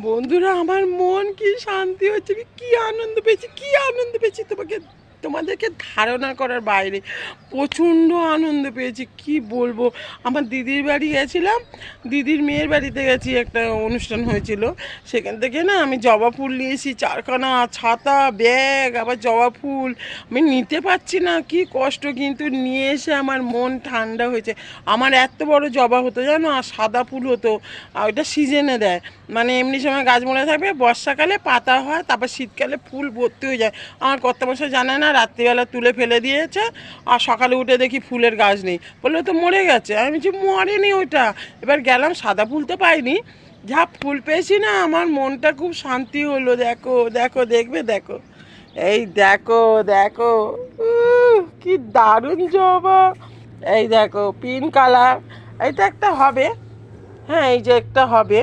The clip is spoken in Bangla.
বন্ধুরা, আমার মন কি শান্তি হচ্ছে, আমি কি আনন্দ পেয়েছি, কি আনন্দ পেয়েছি তোমাদেরকে ধারণা করার বাইরে। প্রচণ্ড আনন্দ পেয়েছি, কি বলবো। আমার দিদির বাড়ি গেছিলাম, দিদির মেয়ের বাড়িতে গেছি, একটা অনুষ্ঠান হয়েছিল। সেখান থেকে না আমি জবা ফুল নিয়েছি, চারখানা ছাতা, ব্যাগ, আবার জবা ফুল আমি নিতে পারছি না, কি কষ্ট, কিন্তু নিয়ে এসে আমার মন ঠান্ডা হয়েছে। আমার এত বড় জবা হতো জানো, আর সাদা ফুল হতো, আর ওইটা সিজনে দেয়, মানে এমনি সময় গাছ মরে থাকবে, বর্ষাকালে পাতা হয়, তারপর শীতকালে ফুল ভর্তি হয়ে যায়। আমার কর্তামশাই জানে না, রাত্রিবেলা তুলে ফেলে দিয়েছে, আর সকালে উঠে দেখি ফুলের গাছ নেই, বললো তো মরে গেছে। আমি বলছি মরেনি ওইটা। এবার গেলাম, সাদা ফুল তো পাইনি, যা ফুল পেয়েছি না, আমার মনটা খুব শান্তি হলো। দেখো দেখো, দেখবে, দেখো, এই দেখো দেখো, কি দারুণ জবা। এই দেখো, পিঙ্ক কালার, এইটা একটা হবে, হ্যাঁ এই যে একটা হবে।